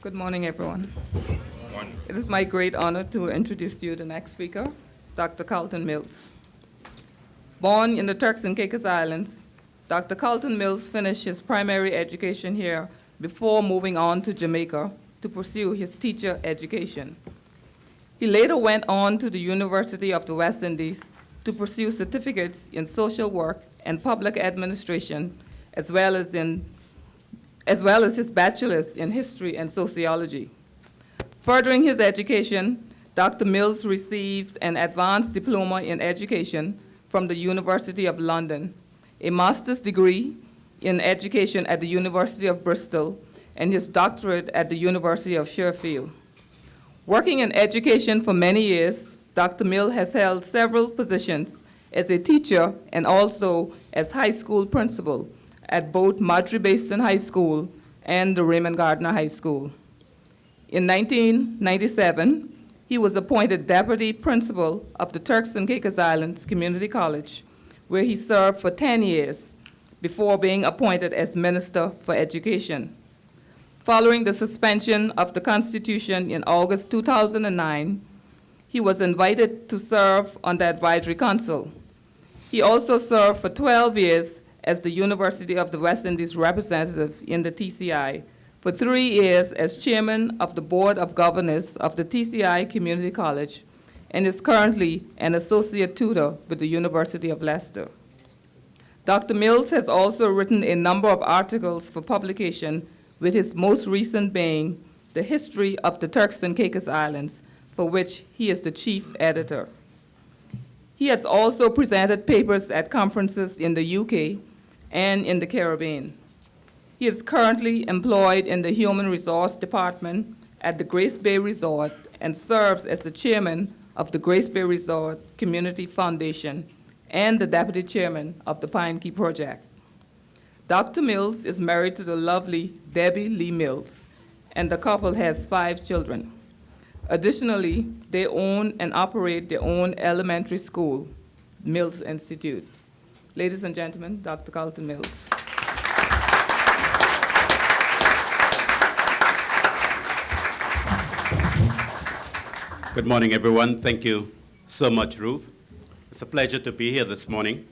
Good morning, everyone. Good morning. It is my great honor to introduce to you the next speaker, Dr. Carlton Mills. Born in the Turks and Caicos Islands, Dr. Carlton Mills finished his primary education here before moving on to Jamaica to pursue his teacher education. He later went on to the University of the West Indies to pursue certificates in social work and public administration, as well as his bachelor's in history and sociology. Furthering his education, Dr. Mills received an advanced diploma in education from the University of London, a master's degree in education at the University of Bristol, and his doctorate at the University of Sheffield. Working in education for many years, Dr. Mills has held several positions as a teacher and also as high school principal at both Madrid-Baston High School and the Raymond Gardner High School. In 1997, he was appointed deputy principal of the Turks and Caicos Islands Community College, where he served for 10 years before being appointed as Minister for Education. Following the suspension of the Constitution in August 2009, he was invited to serve on the Advisory Council. He also served for 12 years as the University of the West Indies representative in the TCI, for 3 years as chairman of the Board of Governors of the TCI Community College, and is currently an associate tutor with the University of Leicester. Dr. Mills has also written a number of articles for publication, with his most recent being The History of the Turks and Caicos Islands, for which he is the chief editor. He has also presented papers at conferences in the UK and in the Caribbean. He is currently employed in the Human Resource Department at the Grace Bay Resort and serves as the chairman of the Grace Bay Resort Community Foundation and the deputy chairman of the Pine Key Project. Dr. Mills is married to the lovely Debbie Lee Mills, and the couple has 5 children. Additionally, they own and operate their own elementary school, Mills Institute. Ladies and gentlemen, Dr. Carlton Mills. Good morning, everyone. Thank you so much, Ruth. It's a pleasure to be here this morning.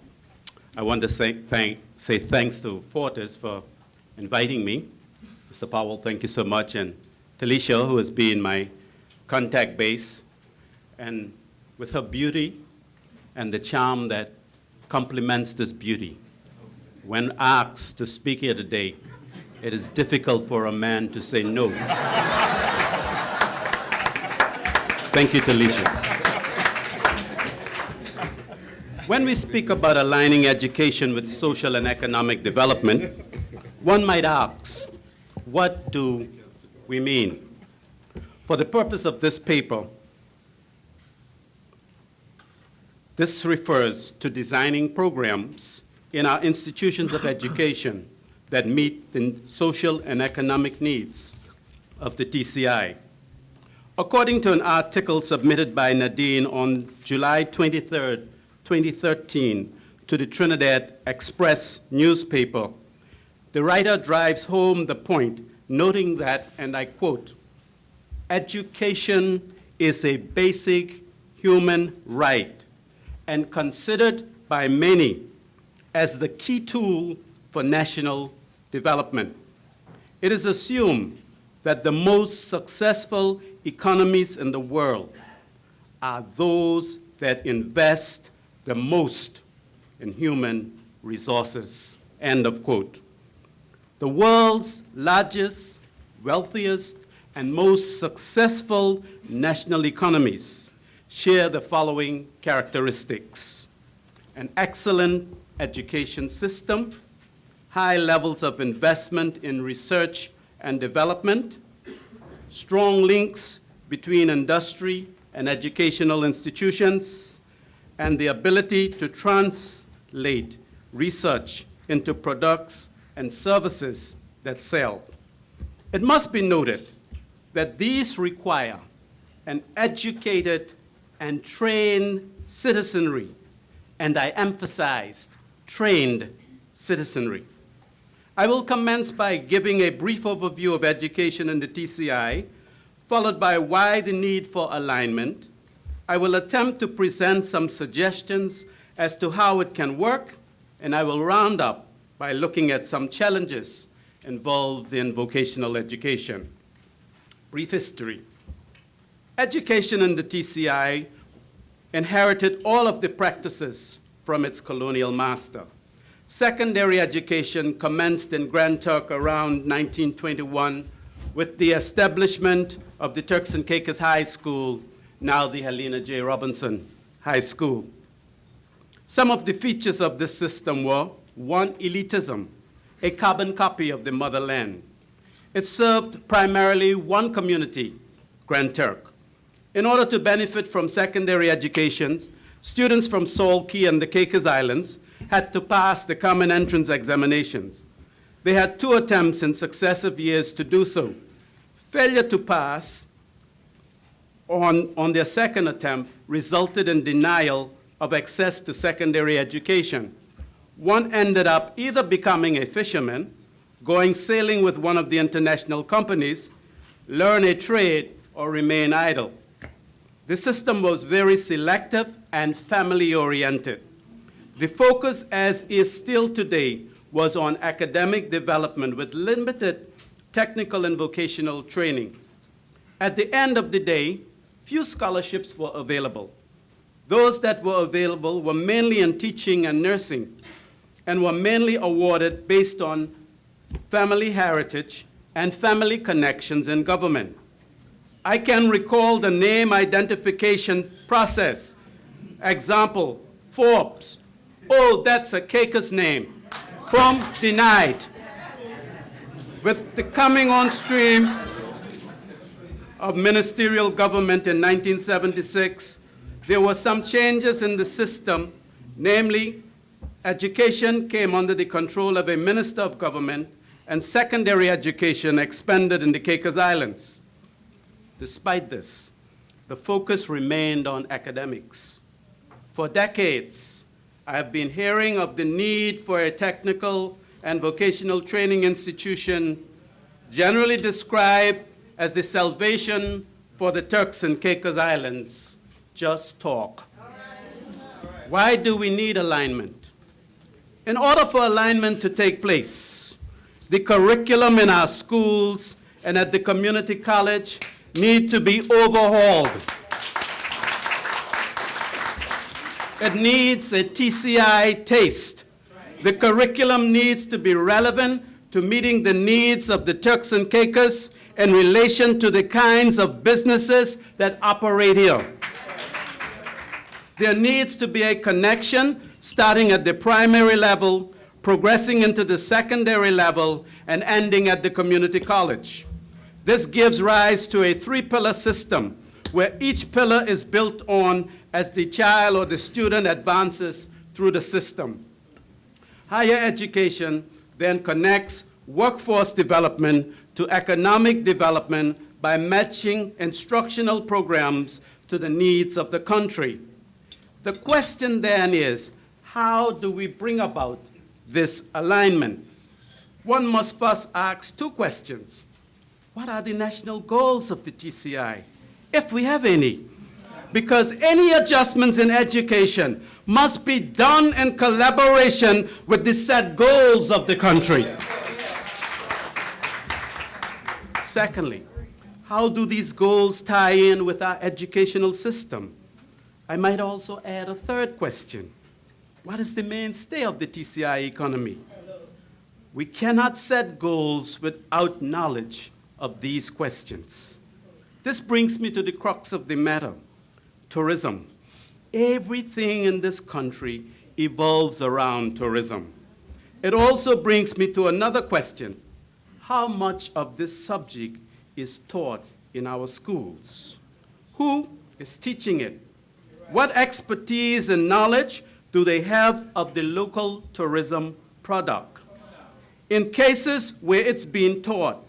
I want to say thanks to Fortis for inviting me. Mr. Powell, thank you so much, and Talisha, who has been my contact base, and with her beauty and the charm that complements this beauty. When asked to speak here today, it is difficult for a man to say no. Thank you, Talisha. When we speak about aligning education with social and economic development, one might ask, what do we mean? For the purpose of this paper, this refers to designing programs in our institutions of education that meet the social and economic needs of the TCI. According to an article submitted by Nadine on July 23rd, 2013, to the Trinidad Express newspaper, the writer drives home the point, noting that, and I quote, "Education is a basic human right and considered by many as the key tool for national development. It is assumed that the most successful economies in the world are those that invest the most in human resources." End of quote. The world's largest, wealthiest, and most successful national economies share the following characteristics: an excellent education system, high levels of investment in research and development, strong links between industry and educational institutions, and the ability to translate research into products and services that sell. It must be noted that these require an educated and trained citizenry, and I emphasized trained citizenry. I will commence by giving a brief overview of education in the TCI, followed by why the need for alignment. I will attempt to present some suggestions as to how it can work, and I will round up by looking at some challenges involved in vocational education. Brief history. Education in the TCI inherited all of the practices from its colonial master. Secondary education commenced in Grand Turk around 1921 with the establishment of the Turks and Caicos High School, now the Helena J. Robinson High School. Some of the features of this system were, one, elitism, a carbon copy of the motherland. It served primarily one community, Grand Turk. In order to benefit from secondary education, students from Saul Key and the Caicos Islands had to pass the common entrance examinations. They had 2 attempts in successive years to do so. Failure to pass on their second attempt resulted in denial of access to secondary education. One ended up either becoming a fisherman, going sailing with one of the international companies, learn a trade, or remain idle. The system was very selective and family-oriented. The focus, as is still today, was on academic development with limited technical and vocational training. At the end of the day, few scholarships were available. Those that were available were mainly in teaching and nursing and were mainly awarded based on family heritage and family connections in government. I can recall the name identification process. Example, Forbes. Oh, that's a Caicos name. Boom, denied. With the coming on stream of ministerial government in 1976, there were some changes in the system, namely, education came under the control of a minister of government, and secondary education expanded in the Caicos Islands. Despite this, the focus remained on academics. For decades, I have been hearing of the need for a technical and vocational training institution, generally described as the salvation for the Turks and Caicos Islands. Just talk. Why do we need alignment? In order for alignment to take place, the curriculum in our schools and at the community college need to be overhauled. It needs a TCI taste. The curriculum needs to be relevant to meeting the needs of the Turks and Caicos in relation to the kinds of businesses that operate here. There needs to be a connection starting at the primary level, progressing into the secondary level, and ending at the community college. This gives rise to a 3-pillar system where each pillar is built on as the child or the student advances through the system. Higher education then connects workforce development to economic development by matching instructional programs to the needs of the country. The question then is, how do we bring about this alignment? One must first ask 2 questions. What are the national goals of the TCI, if we have any? Because any adjustments in education must be done in collaboration with the set goals of the country. Secondly, how do these goals tie in with our educational system? I might also add a 3rd question. What is the mainstay of the TCI economy? We cannot set goals without knowledge of these questions. This brings me to the crux of the matter, tourism. Everything in this country evolves around tourism. It also brings me to another question. How much of this subject is taught in our schools? Who is teaching it? What expertise and knowledge do they have of the local tourism product? In cases where it's being taught,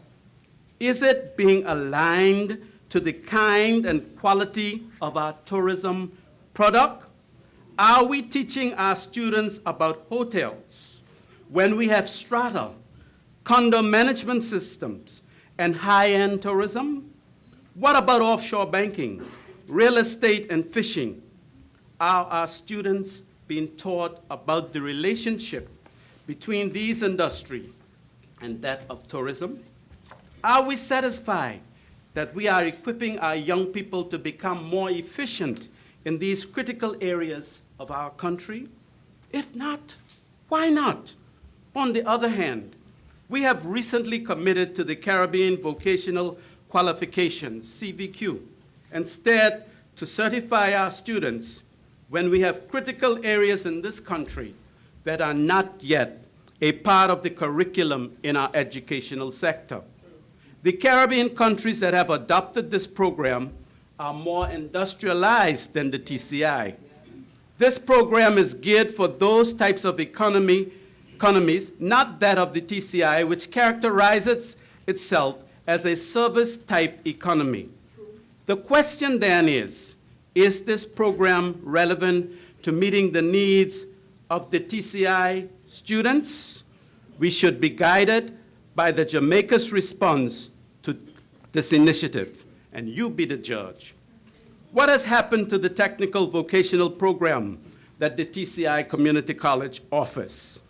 is it being aligned to the kind and quality of our tourism product? Are we teaching our students about hotels when we have strata condo management systems, and high-end tourism? What about offshore banking, real estate, and fishing? Are our students being taught about the relationship between these industries and that of tourism? Are we satisfied that we are equipping our young people to become more efficient in these critical areas of our country? If not, why not? On the other hand, we have recently committed to the Caribbean Vocational Qualifications, CVQ, instead to certify our students when we have critical areas in this country that are not yet a part of the curriculum in our educational sector. The Caribbean countries that have adopted this program are more industrialized than the TCI. This program is geared for those types of economies, not that of the TCI, which characterizes itself as a service-type economy. The question then is this program relevant to meeting the needs of the TCI students? We should be guided by the Jamaica's response to this initiative, and you be the judge. What has happened to the technical vocational program that the TCI Community College offers?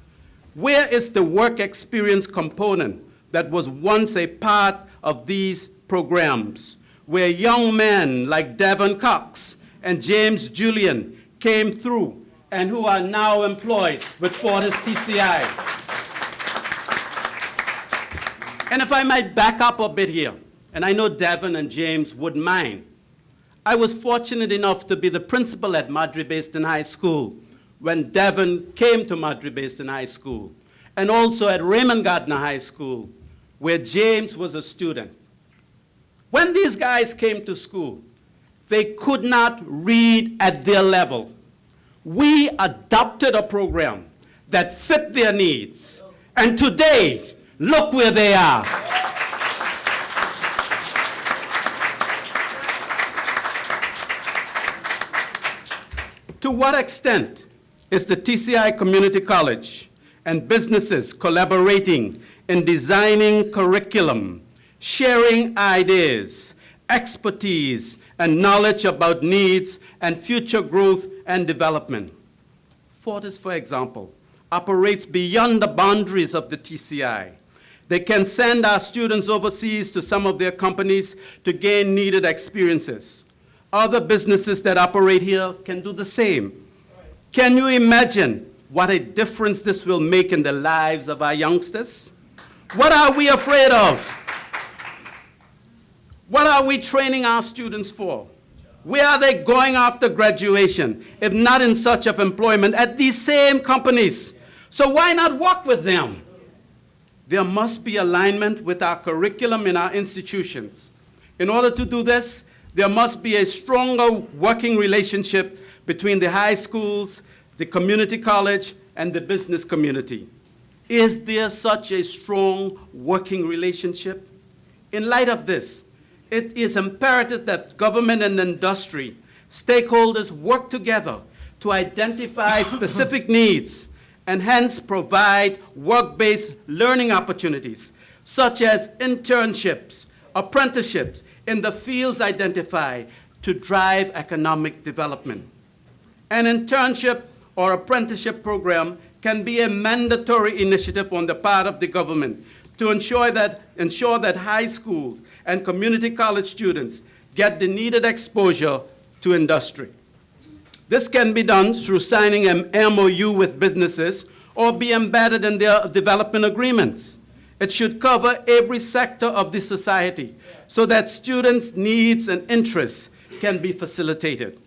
Where is the work experience component that was once a part of these programs, where young men like Devon Cox and James Julian came through and who are now employed with Fortis TCI? And if I might back up a bit here, and I know Devon and James wouldn't mind, I was fortunate enough to be the principal at Madre-Basin High School when Devon came to Madre-Basin High School, and also at Raymond Gardner High School, where James was a student. When these guys came to school, they could not read at their level. We adopted a program that fit their needs, and today, look where they are. To what extent is the TCI Community College and businesses collaborating in designing curriculum, sharing ideas, expertise, and knowledge about needs and future growth and development? Fortis, for example, operates beyond the boundaries of the TCI. They can send our students overseas to some of their companies to gain needed experiences. Other businesses that operate here can do the same. Can you imagine what a difference this will make in the lives of our youngsters? What are we afraid of? What are we training our students for? Where are they going after graduation, if not in search of employment at these same companies? So why not work with them? There must be alignment with our curriculum in our institutions. In order to do this, there must be a stronger working relationship between the high schools, the community college, and the business community. Is there such a strong working relationship? In light of this, it is imperative that government and industry stakeholders work together to identify specific needs and hence provide work-based learning opportunities, such as internships, apprenticeships in the fields identified to drive economic development. An internship or apprenticeship program can be a mandatory initiative on the part of the government to ensure that high schools and community college students get the needed exposure to industry. This can be done through signing an MOU with businesses or be embedded in their development agreements. It should cover every sector of the society so that students' needs and interests can be facilitated.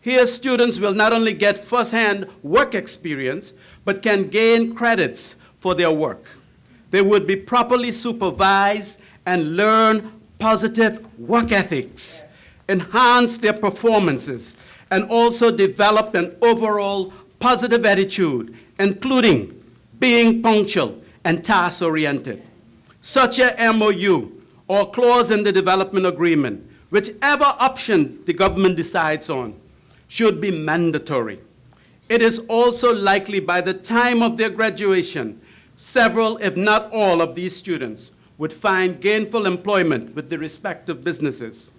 Here, students will not only get first-hand work experience, but can gain credits for their work. They would be properly supervised and learn positive work ethics, enhance their performances, and also develop an overall positive attitude, including being punctual and task-oriented. Such a MOU or clause in the development agreement, whichever option the government decides on, should be mandatory. It is also likely by the time of their graduation, several, if not all, of these students would find gainful employment with the respective businesses.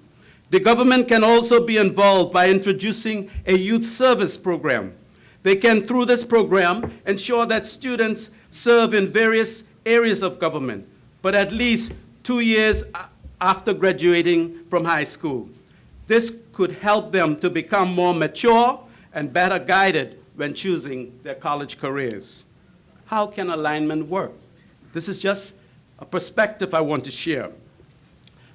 The government can also be involved by introducing a youth service program. They can, through this program, ensure that students serve in various areas of government, but at least 2 years after graduating from high school. This could help them to become more mature and better guided when choosing their college careers. How can alignment work? This is just a perspective I want to share.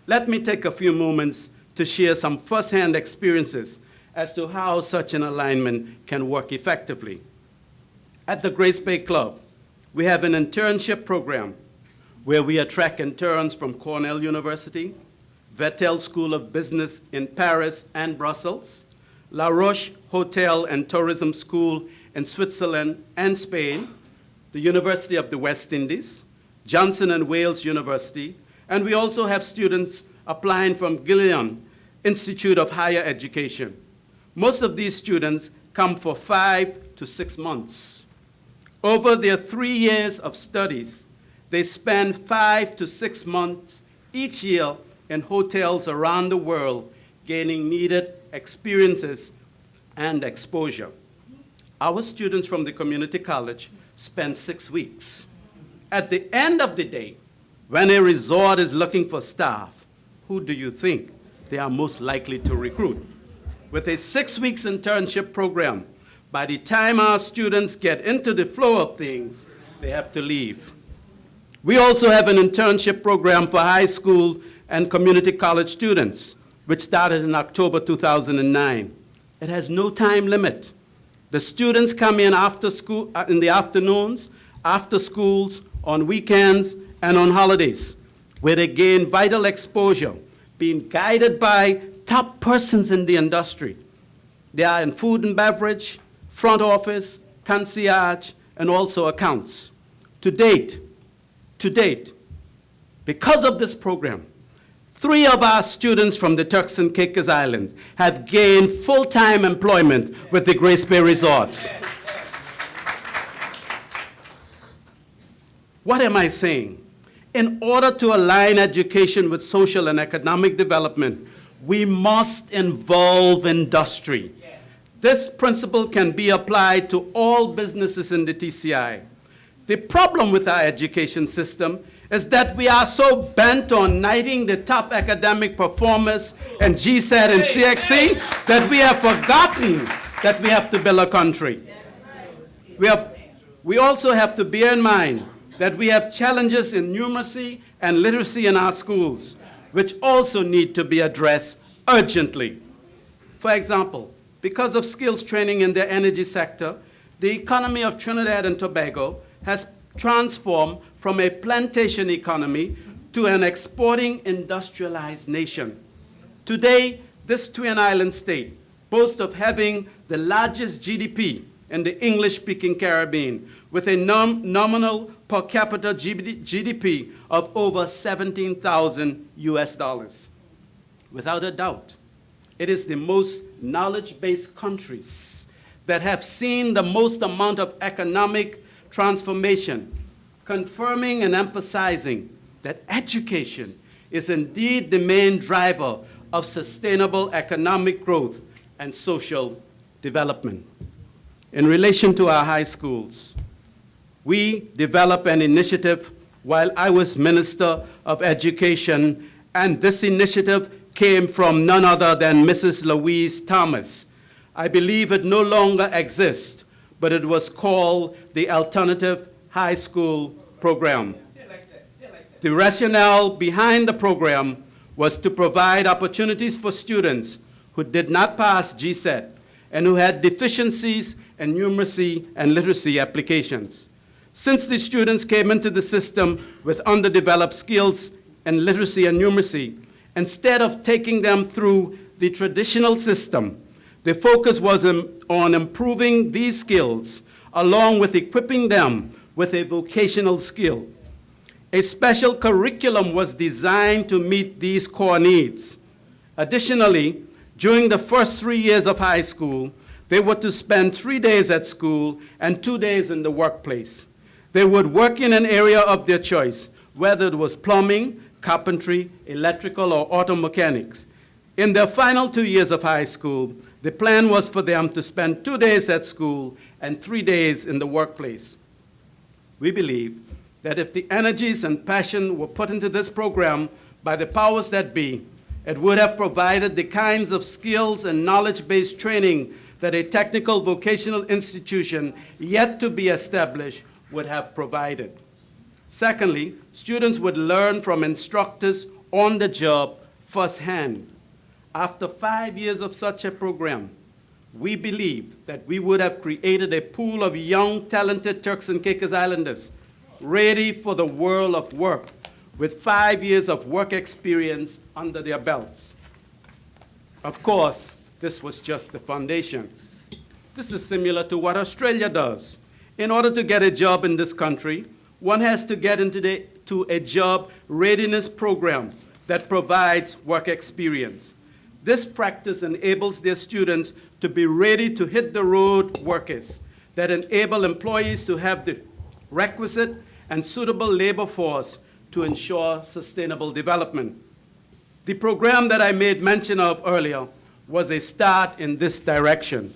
Let me take a few moments to share some firsthand experiences as to how such an alignment can work effectively. At the Grace Bay Club, we have an internship program where we attract interns from Cornell University, Vettel School of Business in Paris and Brussels, La Roche Hotel and Tourism School in Switzerland and Spain, the University of the West Indies, Johnson and Wales University, and we also have students applying from Gillian Institute of Higher Education. Most of these students come for 5 to 6 months. Over their 3 years of studies, they spend 5 to 6 months each year in hotels around the world, gaining needed experiences and exposure. Our students from the community college spend 6 weeks. At the end of the day, when a resort is looking for staff, who do you think they are most likely to recruit? With a 6 weeks internship program, by the time our students get into the flow of things, they have to leave. We also have an internship program for high school and community college students, which started in October 2009. It has no time limit. The students come in after school, in the afternoons, after schools, on weekends, and on holidays, where they gain vital exposure, being guided by top persons in the industry. They are in food and beverage, front office, concierge, and also accounts. To date, because of this program, 3 of our students from the Turks and Caicos Islands have gained full-time employment with the Grace Bay Resorts. What am I saying? In order to align education with social and economic development, we must involve industry. This principle can be applied to all businesses in the TCI. The problem with our education system is that we are so bent on knighting the top academic performers and GSAT and CXC that we have forgotten that we have to build a country. We also have to bear in mind that we have challenges in numeracy and literacy in our schools, which also need to be addressed urgently. For example, because of skills training in the energy sector, the economy of Trinidad and Tobago has transformed from a plantation economy to an exporting industrialized nation. Today, this twin island state boasts of having the largest GDP in the English-speaking Caribbean, with a nominal per capita GDP of over $17,000 US. Without a doubt, it is the most knowledge-based countries that have seen the most amount of economic transformation, confirming and emphasizing that education is indeed the main driver of sustainable economic growth and social development. In relation to our high schools, we developed an initiative while I was Minister of Education, and this initiative came from none other than Mrs. Louise Thomas. I believe it no longer exists, but it was called the Alternative High School Program. The rationale behind the program was to provide opportunities for students who did not pass GSET and who had deficiencies in numeracy and literacy applications. Since the students came into the system with underdeveloped skills in literacy and numeracy, instead of taking them through the traditional system, the focus was on improving these skills, along with equipping them with a vocational skill. A special curriculum was designed to meet these core needs. Additionally, during the first 3 years of high school, they were to spend 3 days at school and 2 days in the workplace. They would work in an area of their choice, whether it was plumbing, carpentry, electrical, or auto mechanics. In their final 2 years of high school, the plan was for them to spend 2 days at school and 3 days in the workplace. We believe that if the energies and passion were put into this program by the powers that be, it would have provided the kinds of skills and knowledge-based training that a technical vocational institution yet to be established would have provided. Secondly, students would learn from instructors on the job firsthand. After 5 years of such a program, we believe that we would have created a pool of young, talented Turks and Caicos Islanders ready for the world of work with 5 years of work experience under their belts. Of course, this was just the foundation. This is similar to what Australia does. In order to get a job in this country, one has to get into a job readiness program that provides work experience. This practice enables their students to be ready to hit the road workers that enable employees to have the requisite and suitable labor force to ensure sustainable development. The program that I made mention of earlier was a start in this direction.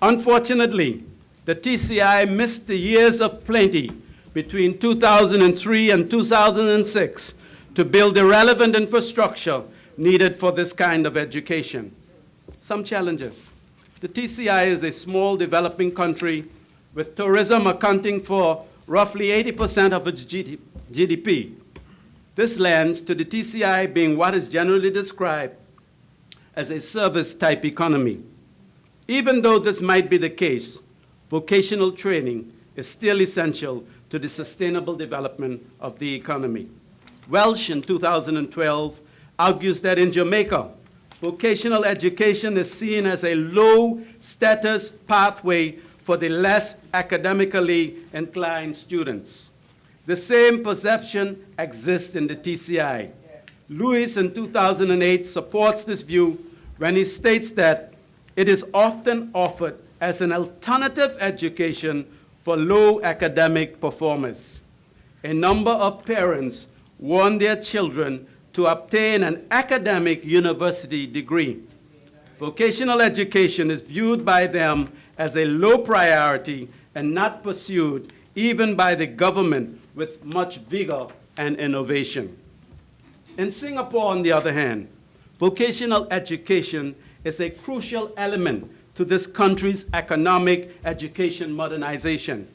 Unfortunately, the TCI missed the years of plenty between 2003 and 2006 to build the relevant infrastructure needed for this kind of education. Some challenges. The TCI is a small developing country with tourism accounting for roughly 80% of its GDP. This lends to the TCI being what is generally described as a service-type economy. Even though this might be the case, vocational training is still essential to the sustainable development of the economy. Welsh in 2012 argues that in Jamaica, vocational education is seen as a low-status pathway for the less academically inclined students. The same perception exists in the TCI. Lewis in 2008 supports this view when he states that it is often offered as an alternative education for low academic performers. A number of parents want their children to obtain an academic university degree. Vocational education is viewed by them as a low priority and not pursued even by the government with much vigor and innovation. In Singapore, on the other hand, vocational education is a crucial element to this country's economic education modernization.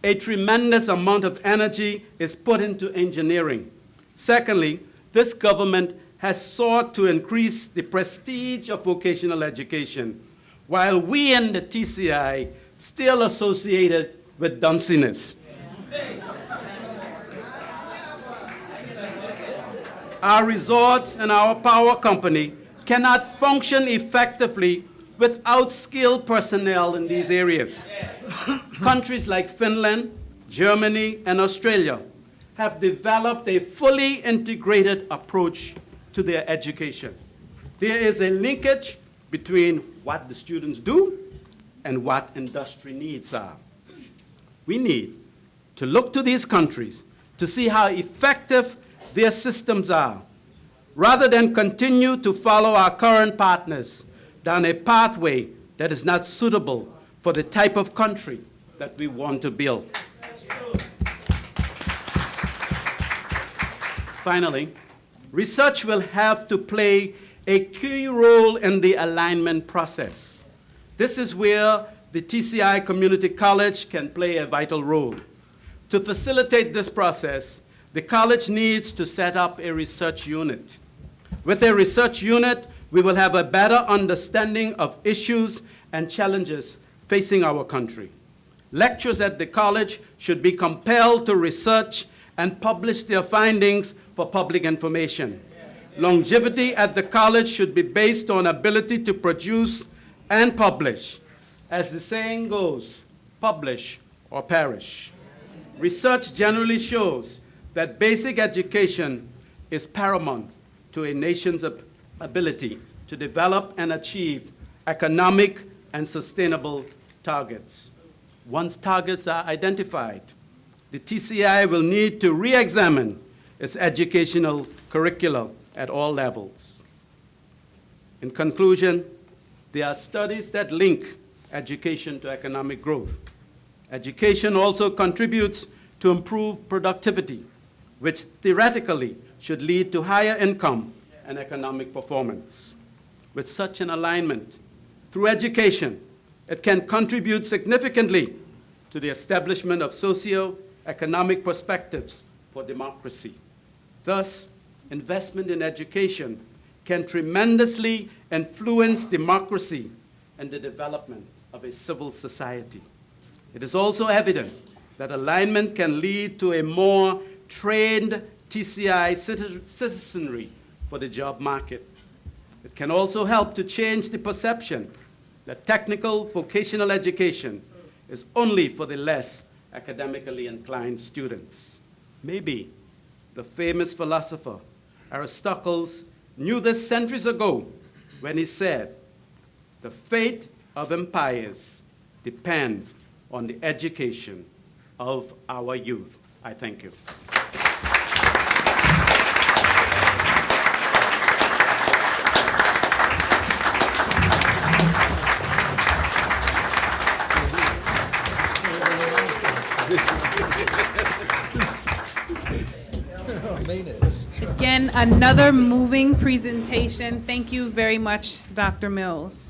A tremendous amount of energy is put into engineering. Secondly, this government has sought to increase the prestige of vocational education, while we in the TCI still associate it with dunciness. Our resorts and our power company cannot function effectively without skilled personnel in these areas. Countries like Finland, Germany, and Australia have developed a fully integrated approach to their education. There is a linkage between what the students do and what industry needs are. We need to look to these countries to see how effective their systems are, rather than continue to follow our current partners down a pathway that is not suitable for the type of country that we want to build. Finally, research will have to play a key role in the alignment process. This is where the TCI Community College can play a vital role. To facilitate this process, the college needs to set up a research unit. With a research unit, we will have a better understanding of issues and challenges facing our country. Lecturers at the college should be compelled to research and publish their findings for public information. Longevity at the college should be based on ability to produce and publish. As the saying goes, publish or perish. Research generally shows that basic education is paramount to a nation's ability to develop and achieve economic and sustainable targets. Once targets are identified, the TCI will need to re-examine its educational curricula at all levels. In conclusion, there are studies that link education to economic growth. Education also contributes to improved productivity, which theoretically should lead to higher income and economic performance. With such an alignment, through education, it can contribute significantly to the establishment of socio-economic perspectives for democracy. Thus, investment in education can tremendously influence democracy and the development of a civil society. It is also evident that alignment can lead to a more trained TCI citizenry for the job market. It can also help to change the perception that technical vocational education is only for the less academically inclined students. Maybe the famous philosopher Aristotle knew this centuries ago when he said, "The fate of empires depend on the education of our youth." I thank you. Again, another moving presentation. Thank you very much, Dr. Mills.